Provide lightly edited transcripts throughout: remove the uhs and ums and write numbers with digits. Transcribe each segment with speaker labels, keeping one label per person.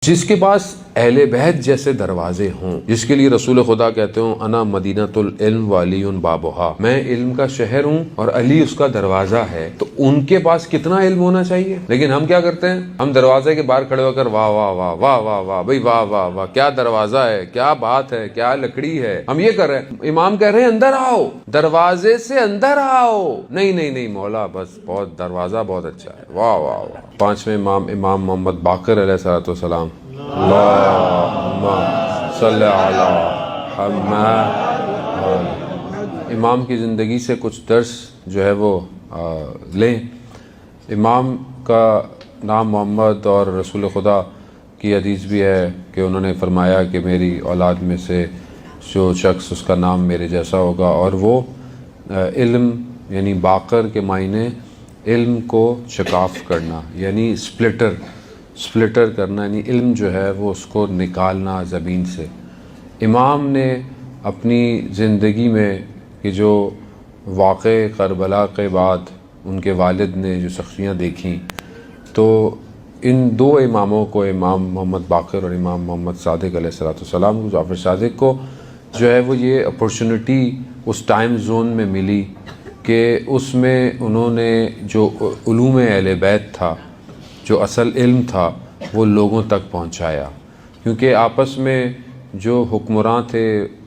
Speaker 1: جس کے پاس اہل بیت جیسے دروازے ہوں، جس کے لیے رسول خدا کہتے ہوں انا مدینۃ العلم وعلی بابھا، میں علم کا شہر ہوں اور علی اس کا دروازہ ہے، تو ان کے پاس کتنا علم ہونا چاہیے۔ لیکن ہم کیا کرتے ہیں، ہم دروازے کے باہر کھڑے ہو کر واہ واہ واہ واہ واہ واہ بھائی واہ واہ واہ، کیا دروازہ ہے، کیا بات ہے، کیا لکڑی ہے، ہم یہ کر رہے ہیں۔ امام کہہ رہے ہیں اندر آؤ، دروازے سے اندر آؤ، نہیں نہیں نہیں مولا بس بہت دروازہ بہت اچھا ہے، واہ واہ واہ۔ پانچویں امام محمد باقر علیہ السلام، اللہم صلی علی محمد۔ امام کی زندگی سے کچھ درس جو ہے وہ لیں۔ امام کا نام محمد اور رسول خدا کی حدیث بھی ہے کہ انہوں نے فرمایا کہ میری اولاد میں سے جو شخص اس کا نام میرے جیسا ہوگا، اور وہ علم یعنی باقر کے معنی علم کو شکاف کرنا، یعنی سپلٹر کرنا، یعنی علم جو ہے وہ اس کو نکالنا زمین سے۔ امام نے اپنی زندگی میں کہ جو واقع کربلا کے بعد ان کے والد نے جو سختیاں دیکھیں، تو ان دو اماموں کو، امام محمد باقر اور امام محمد صادق علیہ السلام کو، جعفر صادق کو جو ہے وہ یہ اپرچونٹی اس ٹائم زون میں ملی کہ اس میں انہوں نے جو علوم اہل بیت تھا، جو اصل علم تھا، وہ لوگوں تک پہنچایا، کیونکہ آپس میں جو حکمراں تھے،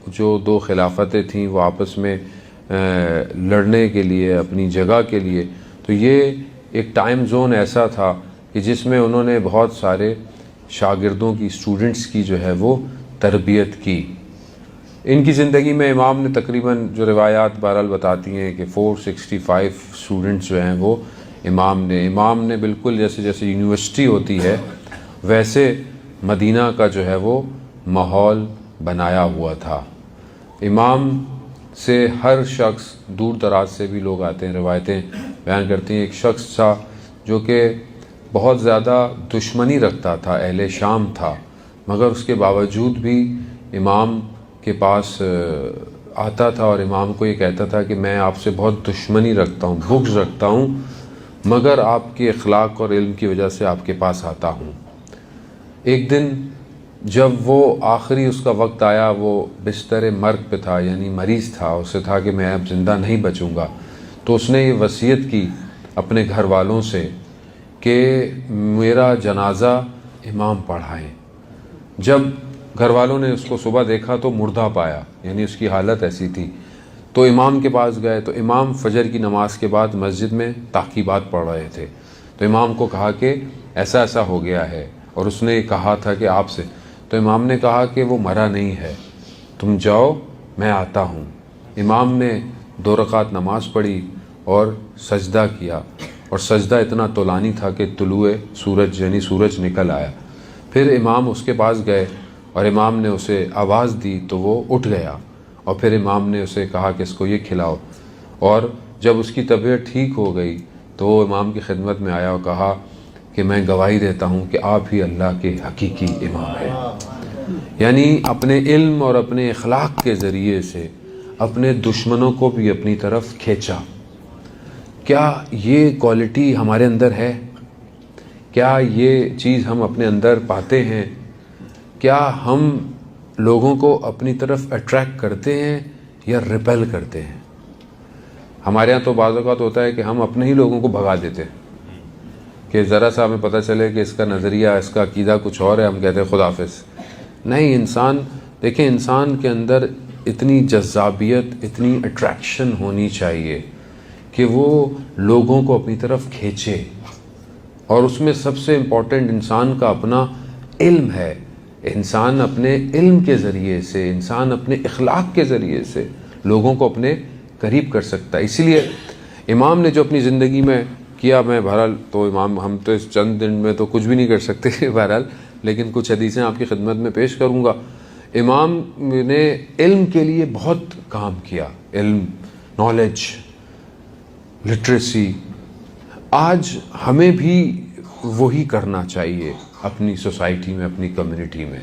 Speaker 1: جو دو خلافتیں تھیں، وہ آپس میں لڑنے کے لیے، اپنی جگہ کے لیے، تو یہ ایک ٹائم زون ایسا تھا کہ جس میں انہوں نے بہت سارے شاگردوں کی، اسٹوڈنٹس کی جو ہے وہ تربیت کی۔ ان کی زندگی میں امام نے تقریباً جو روایات بہرحال بتاتی ہیں کہ 465 اسٹوڈنٹس جو ہیں وہ امام نے بالکل جیسے یونیورسٹی ہوتی ہے ویسے مدینہ کا جو ہے وہ ماحول بنایا ہوا تھا۔ امام سے ہر شخص، دور دراز سے بھی لوگ آتے ہیں، روایتیں بیان کرتی ہیں۔ ایک شخص تھا جو کہ بہت زیادہ دشمنی رکھتا تھا، اہل شام تھا، مگر اس کے باوجود بھی امام کے پاس آتا تھا اور امام کو یہ کہتا تھا کہ میں آپ سے بہت دشمنی رکھتا ہوں، بغض رکھتا ہوں، مگر آپ کے اخلاق اور علم کی وجہ سے آپ کے پاس آتا ہوں۔ ایک دن جب وہ آخری اس کا وقت آیا، وہ بستر مرگ پہ تھا، یعنی مریض تھا، اسے تھا کہ میں اب زندہ نہیں بچوں گا، تو اس نے یہ وصیت کی اپنے گھر والوں سے کہ میرا جنازہ امام پڑھائیں۔ جب گھر والوں نے اس کو صبح دیکھا تو مردہ پایا، یعنی اس کی حالت ایسی تھی، تو امام کے پاس گئے، تو امام فجر کی نماز کے بعد مسجد میں تعقیبات پڑھ رہے تھے، تو امام کو کہا کہ ایسا ایسا ہو گیا ہے، اور اس نے کہا تھا کہ آپ سے، تو امام نے کہا کہ وہ مرا نہیں ہے، تم جاؤ میں آتا ہوں۔ امام نے 2 رکعت نماز پڑھی اور سجدہ کیا، اور سجدہ اتنا طولانی تھا کہ طلوع سورج یعنی سورج نکل آیا۔ پھر امام اس کے پاس گئے اور امام نے اسے آواز دی تو وہ اٹھ گیا، اور پھر امام نے اسے کہا کہ اس کو یہ کھلاؤ، اور جب اس کی طبیعت ٹھیک ہو گئی تو وہ امام کی خدمت میں آیا اور کہا کہ میں گواہی دیتا ہوں کہ آپ ہی اللہ کے حقیقی امام ہیں۔ یعنی اپنے علم اور اپنے اخلاق کے ذریعے سے اپنے دشمنوں کو بھی اپنی طرف کھینچا۔ کیا یہ کوالٹی ہمارے اندر ہے؟ کیا یہ چیز ہم اپنے اندر پاتے ہیں؟ کیا ہم لوگوں کو اپنی طرف اٹریکٹ کرتے ہیں یا ریپیل کرتے ہیں؟ ہمارے ہاں تو بعض اوقات ہوتا ہے کہ ہم اپنے ہی لوگوں کو بھگا دیتے ہیں کہ ذرا سا ہمیں پتہ چلے کہ اس کا نظریہ، اس کا عقیدہ کچھ اور ہے، ہم کہتے ہیں خدا حافظ۔ نہیں، انسان دیکھیں، انسان کے اندر اتنی جذابیت، اتنی اٹریکشن ہونی چاہیے کہ وہ لوگوں کو اپنی طرف کھینچے، اور اس میں سب سے امپورٹنٹ انسان کا اپنا علم ہے۔ انسان اپنے علم کے ذریعے سے، انسان اپنے اخلاق کے ذریعے سے لوگوں کو اپنے قریب کر سکتا ہے۔ اسی لیے امام نے جو اپنی زندگی میں کیا، میں بہرحال تو امام، ہم تو اس چند دن میں تو کچھ بھی نہیں کر سکتے بہرحال، لیکن کچھ حدیثیں آپ کی خدمت میں پیش کروں گا۔ امام نے علم کے لیے بہت کام کیا، علم، نالج، لٹریسی۔ آج ہمیں بھی وہی کرنا چاہیے اپنی سوسائٹی میں، اپنی کمیونٹی میں۔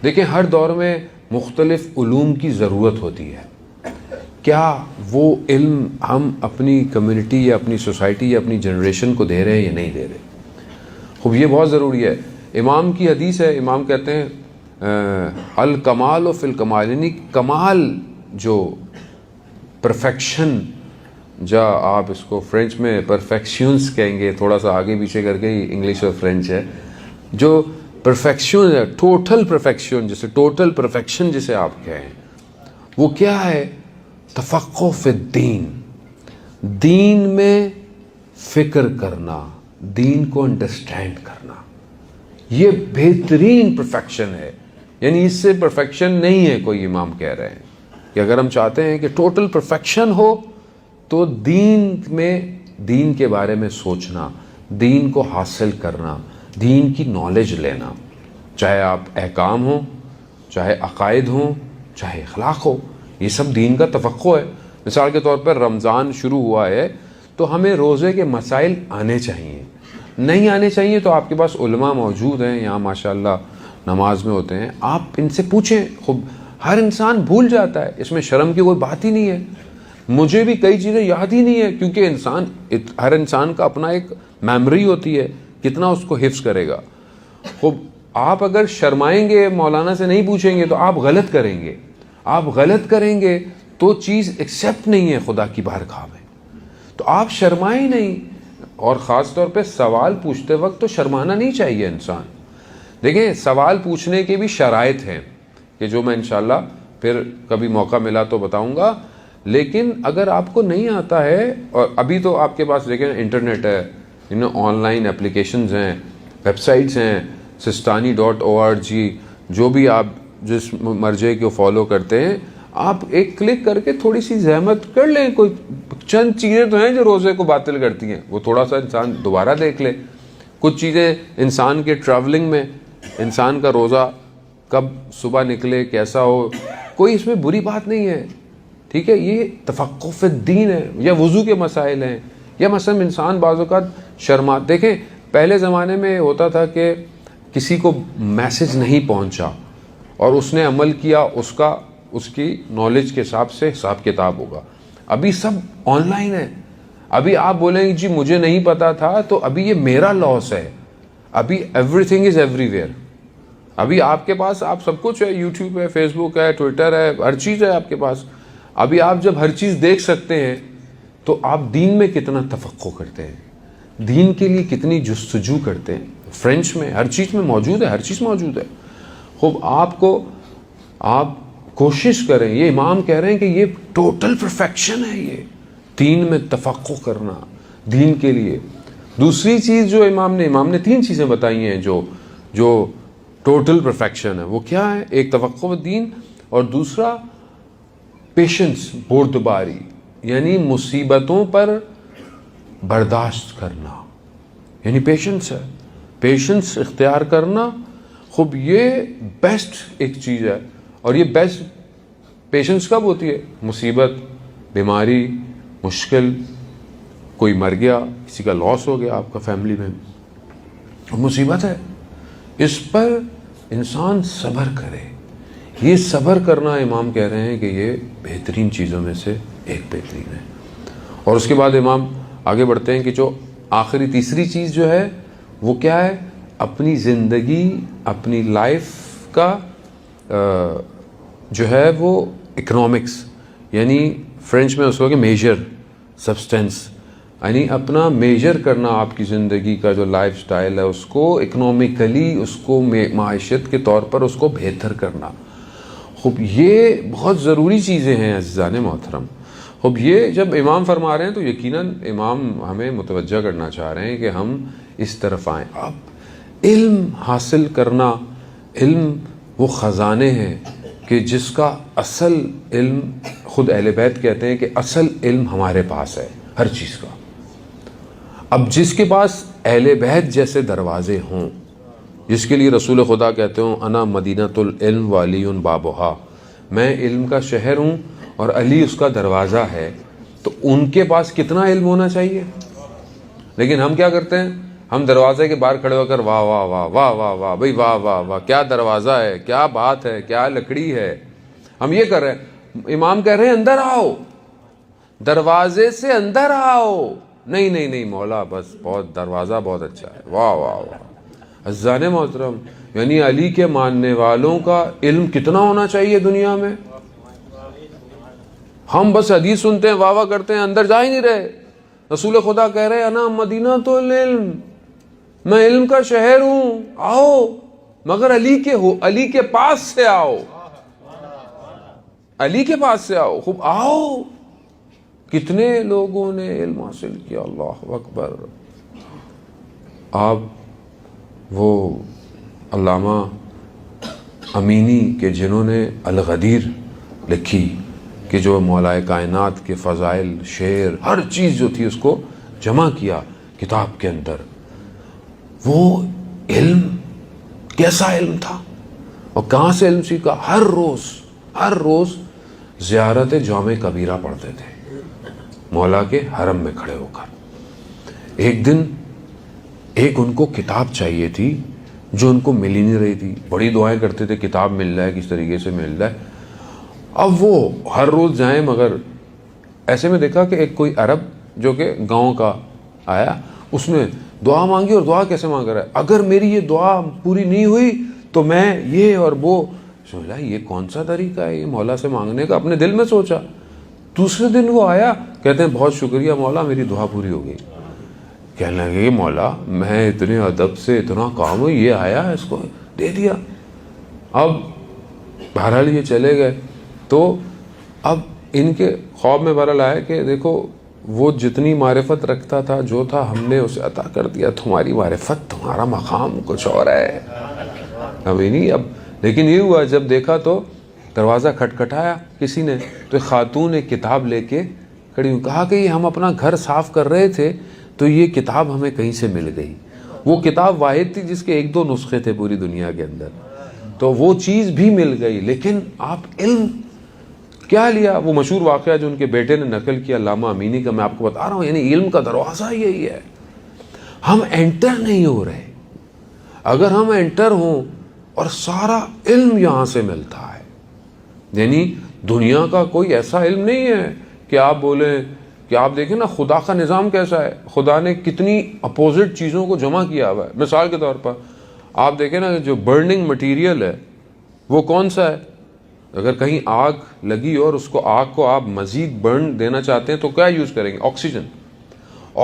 Speaker 1: دیکھیں، ہر دور میں مختلف علوم کی ضرورت ہوتی ہے۔ کیا وہ علم ہم اپنی کمیونٹی یا اپنی سوسائٹی یا اپنی جنریشن کو دے رہے ہیں یا نہیں دے رہے؟ خوب، یہ بہت ضروری ہے امام کی حدیث ہے، امام کہتے ہیں الکمال فی الکمال، یعنی کمال جو پرفیکشن، جا آپ اس کو فرینچ میں پرفیکشنز کہیں گے، تھوڑا سا آگے پیچھے کر کے ہی انگلش اور فرینچ ہے، جو پرفیکشن ہے، ٹوٹل پرفیکشن، جسے ٹوٹل پرفیکشن جسے آپ کہیں، وہ کیا ہے؟ تفقہ فی الدین، دین میں فکر کرنا، دین کو انڈرسٹینڈ کرنا، یہ بہترین پرفیکشن ہے. یعنی اس سے پرفیکشن نہیں ہے کوئی. امام کہہ رہے ہیں کہ اگر ہم چاہتے ہیں کہ ٹوٹل پرفیکشن ہو تو دین میں، دین کے بارے میں سوچنا، دین کو حاصل کرنا، دین کی نالج لینا، چاہے آپ احکام ہوں، چاہے عقائد ہوں، چاہے اخلاق ہو، یہ سب دین کا تفقہ ہے. مثال کے طور پر رمضان شروع ہوا ہے تو ہمیں روزے کے مسائل آنے چاہیے. نہیں آنے چاہیے تو آپ کے پاس علماء موجود ہیں یہاں ماشاءاللہ، نماز میں ہوتے ہیں، آپ ان سے پوچھیں. خود ہر انسان بھول جاتا ہے، اس میں شرم کی کوئی بات ہی نہیں ہے. مجھے بھی کئی چیزیں یاد ہی نہیں ہے، کیونکہ ہر انسان کا اپنا ایک میموری ہوتی ہے، کتنا اس کو حفظ کرے گا. خب آپ اگر شرمائیں گے، مولانا سے نہیں پوچھیں گے تو آپ غلط کریں گے. آپ غلط کریں گے تو چیز ایکسیپٹ نہیں ہے خدا کی بارگاہ میں. تو آپ شرمائیں نہیں، اور خاص طور پہ سوال پوچھتے وقت تو شرمانا نہیں چاہیے انسان. دیکھیں سوال پوچھنے کے بھی شرائط ہیں کہ جو میں انشاءاللہ پھر کبھی موقع ملا تو بتاؤں گا. لیکن اگر آپ کو نہیں آتا ہے، اور ابھی تو آپ کے پاس دیکھیں انٹرنیٹ ہے، آن لائن اپلیکیشنز ہیں، ویب سائٹس ہیں، sistani.org، جو بھی آپ جس مرجع کو فالو کرتے ہیں، آپ ایک کلک کر کے تھوڑی سی زحمت کر لیں. کوئی چند چیزیں تو ہیں جو روزے کو باطل کرتی ہیں، وہ تھوڑا سا انسان دوبارہ دیکھ لے. کچھ چیزیں انسان کے ٹریولنگ میں، انسان کا روزہ کب صبح نکلے کیسا ہو، کوئی اس میں بری بات نہیں ہے. ٹھیک ہے، یہ تفقہ فی الدین ہے. یا وضو کے مسائل ہیں، یا مثلا انسان بعض اوقات شرما. دیکھیں پہلے زمانے میں ہوتا تھا کہ کسی کو میسج نہیں پہنچا اور اس نے عمل کیا، اس کی نالج کے حساب سے حساب کتاب ہوگا. ابھی سب آن لائن ہے. ابھی آپ بولیں گے جی مجھے نہیں پتا تھا، تو ابھی یہ میرا لاس ہے. ابھی every thing is every where. ابھی آپ کے پاس آپ سب کچھ ہے، یوٹیوب ہے، فیس بک ہے، ٹویٹر ہے، ہر چیز ہے آپ کے پاس. ابھی آپ جب ہر چیز دیکھ سکتے ہیں تو آپ دین میں کتنا تفقہ کرتے ہیں، دین کے لیے کتنی جستجو کرتے ہیں. فرینچ میں ہر چیز میں موجود ہے، ہر چیز موجود ہے. خوب آپ کوشش کریں. یہ امام کہہ رہے ہیں کہ یہ ٹوٹل پرفیکشن ہے، یہ دین میں تفقہ کرنا دین کے لیے. دوسری چیز جو امام نے 3 چیزیں بتائی ہیں جو ٹوٹل پرفیکشن ہے. وہ کیا ہے؟ ایک تفقہ دین، اور دوسرا پیشنس، بردباری، یعنی مصیبتوں پر برداشت کرنا، یعنی پیشنس ہے، پیشنس اختیار کرنا. خوب یہ بیسٹ ایک چیز ہے. اور یہ بیسٹ پیشنس کب ہوتی ہے؟ مصیبت، بیماری، مشکل، کوئی مر گیا، کسی کا لاس ہو گیا آپ کا فیملی میں، مصیبت ہے، اس پر انسان صبر کرے. یہ صبر کرنا امام کہہ رہے ہیں کہ یہ بہترین چیزوں میں سے ایک بہترین ہے. اور اس کے بعد امام آگے بڑھتے ہیں کہ جو آخری تیسری چیز جو ہے وہ کیا ہے؟ اپنی زندگی، اپنی لائف کا جو ہے وہ اکنامکس، یعنی فرینچ میں اس کو کہ میجر سبسٹینس، یعنی اپنا میجر کرنا آپ کی زندگی کا جو لائف سٹائل ہے اس کو اکنامیکلی، اس کو معیشت کے طور پر اس کو بہتر کرنا. خوب یہ بہت ضروری چیزیں ہیں عزیزان محترم. خوب یہ جب امام فرما رہے ہیں تو یقیناً امام ہمیں متوجہ کرنا چاہ رہے ہیں کہ ہم اس طرف آئیں. اب علم حاصل کرنا، علم وہ خزانے ہیں کہ جس کا اصل علم، خود اہل بیت کہتے ہیں کہ اصل علم ہمارے پاس ہے ہر چیز کا. اب جس کے پاس اہل بیت جیسے دروازے ہوں، جس کے لیے رسول خدا کہتے ہوں انا مدینۃ العلم وعلی بابھا، میں علم کا شہر ہوں اور علی اس کا دروازہ ہے، تو ان کے پاس کتنا علم ہونا چاہیے. لیکن ہم کیا کرتے ہیں؟ ہم دروازے کے باہر کھڑے ہو کر واہ واہ واہ واہ واہ واہ بھائی واہ واہ واہ، کیا دروازہ ہے، کیا بات ہے، کیا لکڑی ہے. ہم یہ کر رہے ہیں. امام کہہ رہے ہیں اندر آؤ، دروازے سے اندر آؤ. نہیں مولا، بس بہت دروازہ بہت اچھا ہے، واہ واہ واہ. عزیزان محترم، یعنی علی کے ماننے والوں کا علم کتنا ہونا چاہیے دنیا میں؟ ہم بس حدیث سنتے ہیں، واہ واہ کرتے ہیں، اندر جا ہی نہیں رہے۔ رسول خدا کہہ رہے انا مدینہ تو العلم، میں علم کا شہر ہوں، آؤ مگر علی کے پاس سے آؤ، علی کے پاس سے آؤ، خوب آؤ۔ کتنے لوگوں نے علم حاصل کیا، اللہ اکبر۔ آپ وہ علامہ امینی کے جنہوں نے الغدیر لکھی کہ جو مولا کائنات کے فضائل، شعر، ہر چیز جو تھی اس کو جمع کیا کتاب کے اندر، وہ علم کیسا علم تھا اور کہاں سے علم سیکھا؟ ہر روز زیارت جامع کبیرہ پڑھتے تھے مولا کے حرم میں کھڑے ہو کر۔ ایک دن ان کو کتاب چاہیے تھی جو ان کو مل ہی نہیں رہی تھی، بڑی دعائیں کرتے تھے کتاب مل جائے، کس طریقے سے مل جائے۔ اب وہ ہر روز جائیں، مگر ایسے میں دیکھا کہ ایک کوئی عرب جو کہ گاؤں کا آیا، اس نے دعا مانگی، اور دعا کیسے مانگ رہا ہے، اگر میری یہ دعا پوری نہیں ہوئی تو میں یہ اور وہ۔ سوچا یہ کون سا طریقہ ہے یہ مولا سے مانگنے کا، اپنے دل میں سوچا۔ دوسرے دن وہ آیا، کہتے ہیں بہت شکریہ مولا، میری دعا پوری ہو گئی۔ کہنے لگے کہ مولا میں اتنے ادب سے اتنا کام ہو، یہ آیا اس کو دے دیا۔ اب بہرحال یہ چلے گئے، تو اب ان کے خواب میں بہرحال آیا کہ دیکھو وہ جتنی معرفت رکھتا تھا جو تھا ہم نے اسے عطا کر دیا، تمہاری معرفت، تمہارا مقام کچھ اور ہے۔ اب نہیں، اب لیکن یہ ہوا جب دیکھا تو دروازہ کھٹکھٹایا کسی نے، تو ایک خاتون ایک کتاب لے کے کھڑی ہوئی، کہا کہ یہ ہم اپنا گھر صاف کر رہے تھے تو یہ کتاب ہمیں کہیں سے مل گئی۔ وہ کتاب واحد تھی جس کے 1-2 نسخے تھے پوری دنیا کے اندر، تو وہ چیز بھی مل گئی۔ لیکن آپ علم کیا لیا؟ وہ مشہور واقعہ جو ان کے بیٹے نے نقل کیا علامہ امینی کا، میں آپ کو بتا رہا ہوں، یعنی علم کا دروازہ یہی ہے، ہم انٹر نہیں ہو رہے۔ اگر ہم انٹر ہوں اور سارا علم یہاں سے ملتا ہے، یعنی دنیا کا کوئی ایسا علم نہیں ہے کہ آپ بولیں کہ آپ دیکھیں نا خدا کا نظام کیسا ہے، خدا نے کتنی اپوزٹ چیزوں کو جمع کیا ہوا ہے۔ مثال کے طور پر آپ دیکھیں نا جو برننگ مٹیریل ہے وہ کون سا ہے؟ اگر کہیں آگ لگی اور اس کو آگ کو آپ مزید برن دینا چاہتے ہیں تو کیا یوز کریں گے؟ آکسیجن۔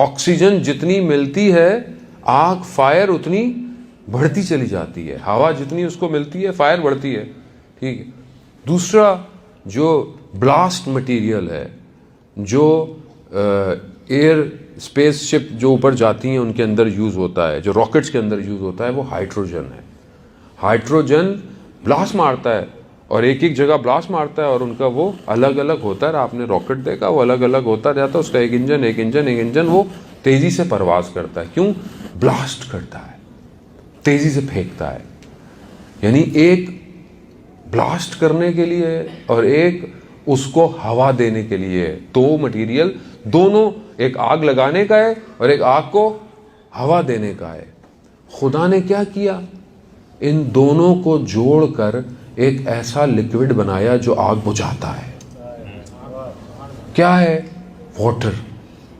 Speaker 1: آکسیجن جتنی ملتی ہے آگ فائر اتنی بڑھتی چلی جاتی ہے، ہوا جتنی اس کو ملتی ہے فائر بڑھتی ہے، ٹھیک ہے۔ دوسرا جو بلاسٹ مٹیریل ہے، جو ایئر اسپیس شپ جو اوپر جاتی ہیں ان کے اندر یوز ہوتا ہے، جو راکٹس کے اندر یوز ہوتا ہے، وہ ہائیڈروجن ہے۔ ہائیڈروجن بلاسٹ مارتا ہے اور ایک جگہ بلاسٹ مارتا ہے اور ان کا وہ الگ الگ ہوتا ہے۔ آپ نے راکٹ دیکھا، وہ الگ الگ ہوتا جاتا ہے، اس کا ایک انجن وہ تیزی سے پرواز کرتا ہے۔ کیوں؟ بلاسٹ کرتا ہے، تیزی سے پھینکتا ہے۔ یعنی ایک بلاسٹ کرنے کے لیے اور ایک اس کو ہوا دینے کے لیے، دو مٹیریل، دونوں، ایک آگ لگانے کا ہے اور ایک آگ کو ہوا دینے کا ہے۔ خدا نے کیا کیا؟ ان دونوں کو جوڑ کر ایک ایسا لکوڈ بنایا جو آگ بجھاتا ہے۔ کیا ہے؟ واٹر۔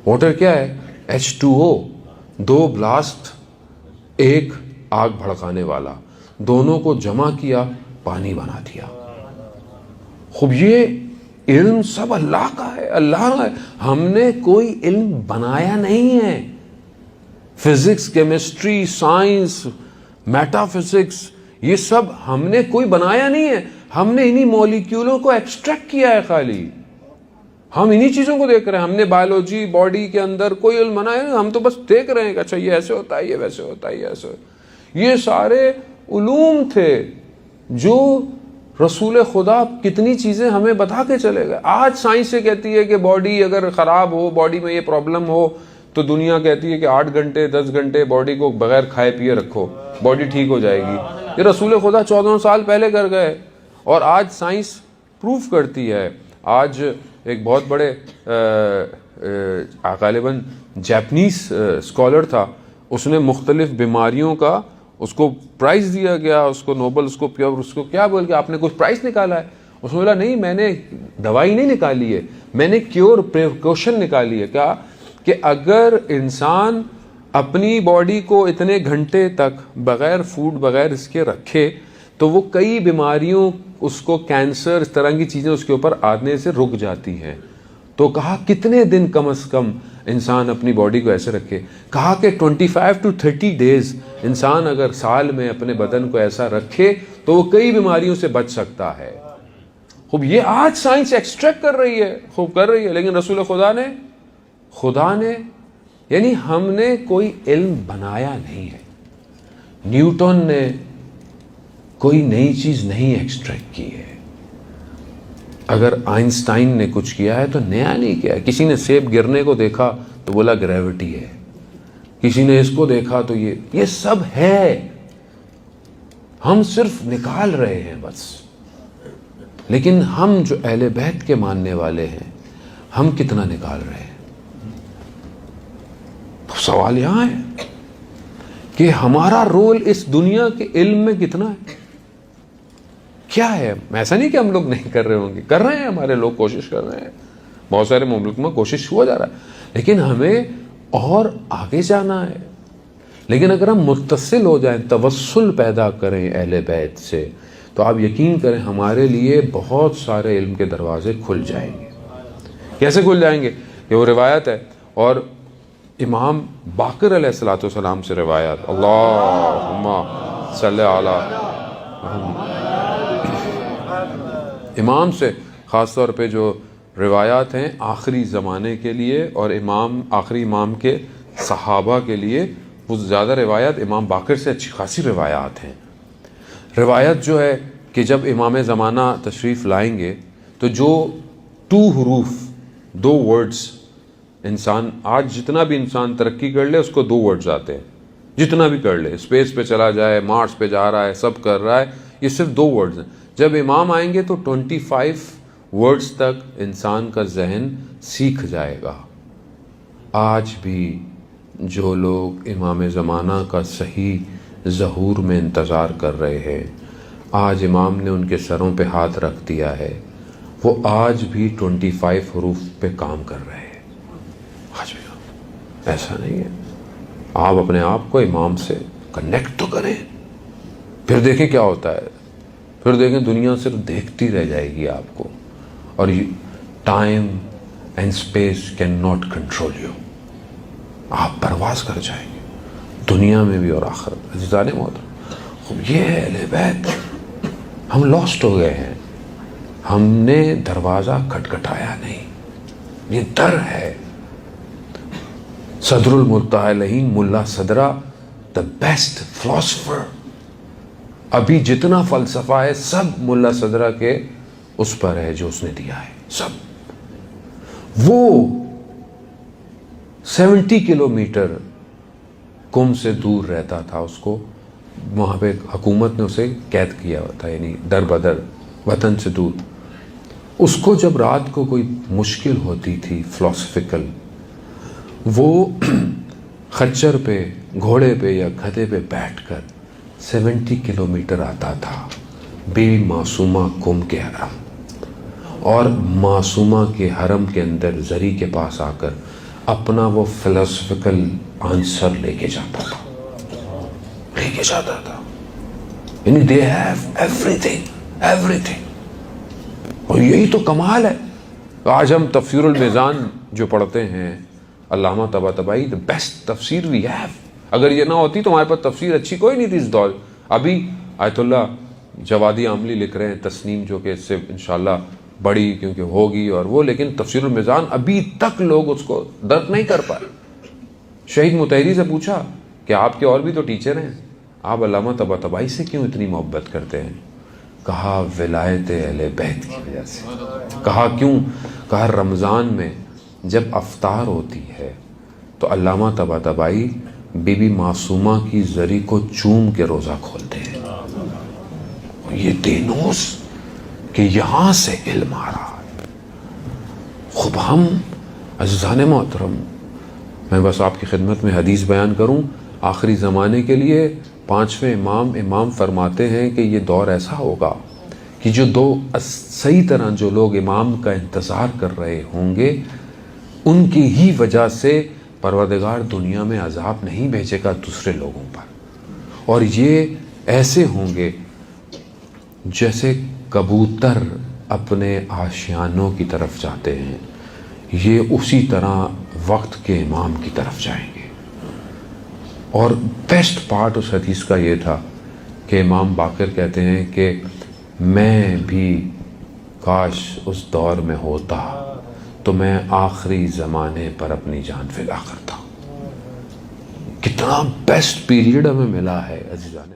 Speaker 1: واٹر کیا ہے؟ H2O، 2 بلاسٹ، ایک آگ بھڑکانے والا، دونوں کو جمع کیا، پانی بنا دیا۔ خوب یہ علم سب اللہ کا ہے، اللہ کا ہے، ہم نے کوئی علم بنایا نہیں ہے۔ Physics, chemistry, science, meta physics, یہ سب ہم نے کوئی بنایا نہیں ہے، ہم نے انہی مولیکیولوں کو ایکسٹریکٹ کیا ہے خالی۔ ہم انہی چیزوں کو دیکھ رہے ہیں، ہم نے بایولوجی، باڈی کے اندر کوئی علم بنایا نہیں، ہم تو بس دیکھ رہے ہیں کہ اچھا یہ ایسے ہوتا ہے، یہ ویسے ہوتا ہے، یہ ایسے ہوتا ہے۔ یہ سارے علوم تھے جو رسول خدا کتنی چیزیں ہمیں بتا کے چلے گئے۔ آج سائنس سے کہتی ہے کہ باڈی اگر خراب ہو، باڈی میں یہ پرابلم ہو، تو دنیا کہتی ہے کہ 8 گھنٹے 10 گھنٹے باڈی کو بغیر کھائے پیے رکھو، باڈی ٹھیک ہو جائے گی۔ یہ رسول خدا 14 سال پہلے کر گئے اور آج سائنس پروف کرتی ہے۔ آج ایک بہت بڑے غالباً جاپنیز اسکالر تھا، اس نے مختلف بیماریوں کا اس کو پرائز دیا گیا، اس کو نوبل، اس کو کیا بول کے آپ نے کچھ پرائز نکالا ہے؟ اس نے بولا نہیں، میں نے دوائی نہیں نکالی ہے، میں نے کیور پریکوشن نکالی ہے۔ کیا کہ اگر انسان اپنی باڈی کو اتنے گھنٹے تک بغیر فوڈ بغیر اس کے رکھے تو وہ کئی بیماریوں، اس کو کینسر، اس طرح کی چیزیں اس کے اوپر آنے سے رک جاتی ہیں. تو کہا کتنے دن کم از کم انسان اپنی باڈی کو ایسے رکھے؟ کہا کہ 25 to 30 days انسان اگر سال میں اپنے بدن کو ایسا رکھے تو وہ کئی بیماریوں سے بچ سکتا ہے. خوب یہ آج سائنس ایکسٹریکٹ کر رہی ہے، خوب کر رہی ہے، لیکن رسول خدا نے یعنی ہم نے کوئی علم بنایا نہیں ہے. نیوٹن نے کوئی نئی چیز نہیں ایکسٹریکٹ کی ہے. اگر آئنسٹائن نے کچھ کیا ہے تو نیا نہیں کیا ہے. کسی نے سیب گرنے کو دیکھا تو بولا گریوٹی ہے، کسی نے اس کو دیکھا تو یہ سب ہے، ہم صرف نکال رہے ہیں بس. لیکن ہم جو اہل بیت کے ماننے والے ہیں، ہم کتنا نکال رہے ہیں؟ تو سوال یہاں ہے کہ ہمارا رول اس دنیا کے علم میں کتنا ہے، کیا ہے؟ ایسا نہیں کہ ہم لوگ نہیں کر رہے ہوں گے، کر رہے ہیں، ہمارے لوگ کوشش کر رہے ہیں، بہت سارے ممالک میں کوشش ہوا جا رہا ہے، لیکن ہمیں اور آگے جانا ہے. لیکن اگر ہم متصل ہو جائیں، توسل پیدا کریں اہل بیت سے، تو آپ یقین کریں ہمارے لیے بہت سارے علم کے دروازے کھل جائیں گے. کیسے کھل جائیں گے؟ کہ وہ روایت ہے، اور امام باقر علیہ السلام سے روایت، اللہم صلی علی محمد، امام سے خاص طور پہ جو روایات ہیں آخری زمانے کے لیے اور آخری امام کے صحابہ کے لیے، وہ زیادہ روایات امام باقر سے اچھی خاصی روایات ہیں. روایت جو ہے کہ جب امام زمانہ تشریف لائیں گے تو جو 2 حروف، 2 ورڈز، انسان آج جتنا بھی انسان ترقی کر لے اس کو 2 ورڈز آتے ہیں، جتنا بھی کر لے، اسپیس پہ چلا جائے، مارس پہ جا رہا ہے، سب کر رہا ہے، یہ صرف 2 ورڈز ہیں. جب امام آئیں گے تو 25 ورڈز تک انسان کا ذہن سیکھ جائے گا. آج بھی جو لوگ امام زمانہ کا صحیح ظہور میں انتظار کر رہے ہیں، آج امام نے ان کے سروں پہ ہاتھ رکھ دیا ہے، وہ آج بھی 25 حروف پہ کام کر رہے ہیں. آج بھی ایسا نہیں ہے. آپ اپنے آپ کو امام سے کنیکٹ تو کریں، پھر دیکھیں کیا ہوتا ہے. پھر دیکھیں دنیا صرف دیکھتی رہ جائے گی آپ کو، اور time and space can not control you. آپ پرواز کر جائیں گے دنیا میں بھی اور آخرت. عزیزان محترم، یہ ہے اہل بیت. ہم لاسٹ ہو گئے ہیں، ہم نے دروازہ کھٹکھٹایا نہیں. یہ در ہے. صدر المرتحلین ملا صدرہ، the best philosopher، ابھی جتنا فلسفہ ہے سب ملا صدرہ کے اس پر ہے جو اس نے دیا ہے. سب وہ 70 کلومیٹر قم سے دور رہتا تھا، اس کو وہاں پہ حکومت نے اسے قید کیا تھا، یعنی در بدر وطن سے دور. اس کو جب رات کو کوئی مشکل ہوتی تھی فلسفیکل، وہ خچر پہ، گھوڑے پہ یا گدھے پہ بیٹھ کر 70 کلومیٹر آتا تھا بے معصومہ قم کے حرم، اور معصومہ کے حرم کے اندر زری کے پاس آ کر اپنا وہ فلسفیکل آنسر لے کے جاتا تھا. یعنی they have everything. اور یہی تو کمال ہے. آج ہم تفسیر المیزان جو پڑھتے ہیں، علامہ طباطبائی، the best تفسیر we have. اگر یہ نہ ہوتی تو ہمارے پاس تفسیر اچھی کوئی نہیں تھی اس دور. ابھی آیت اللہ جوادی عاملی لکھ رہے ہیں تسنیم، جو کہ اس سے انشاءاللہ بڑی کیونکہ ہوگی اور وہ، لیکن تفسیر المیزان ابھی تک لوگ اس کو درک نہیں کر پائے. شہید مطہری سے پوچھا کہ آپ کے اور بھی تو ٹیچر ہیں، آپ علامہ طباطبائی سے کیوں اتنی محبت کرتے ہیں؟ کہا ولایت اہل بیت کی وجہ سے. کہا کیوں؟ کہا رمضان میں جب افطار ہوتی ہے تو علامہ طباطبائی بی بی معصومہ کی زری کو چوم کے روزہ کھولتے ہیں. یہ دینوس کہ یہاں سے علم آ رہا ہے. خوب ہم عزیزان محترم، میں بس آپ کی خدمت میں حدیث بیان کروں. آخری زمانے کے لیے 5ویں امام فرماتے ہیں کہ یہ دور ایسا ہوگا کہ جو دو صحیح طرح جو لوگ امام کا انتظار کر رہے ہوں گے، ان کی ہی وجہ سے پروردگار دنیا میں عذاب نہیں بھیجے گا دوسرے لوگوں پر، اور یہ ایسے ہوں گے جیسے کبوتر اپنے آشیانوں کی طرف جاتے ہیں، یہ اسی طرح وقت کے امام کی طرف جائیں گے۔ اور بیسٹ پارٹ اس حدیث کا یہ تھا کہ امام باقر کہتے ہیں کہ میں بھی کاش اس دور میں ہوتا تو میں آخری زمانے پر اپنی جان فدا کرتا۔ کتنا بیسٹ پیریڈ ہمیں ملا ہے عزیزان۔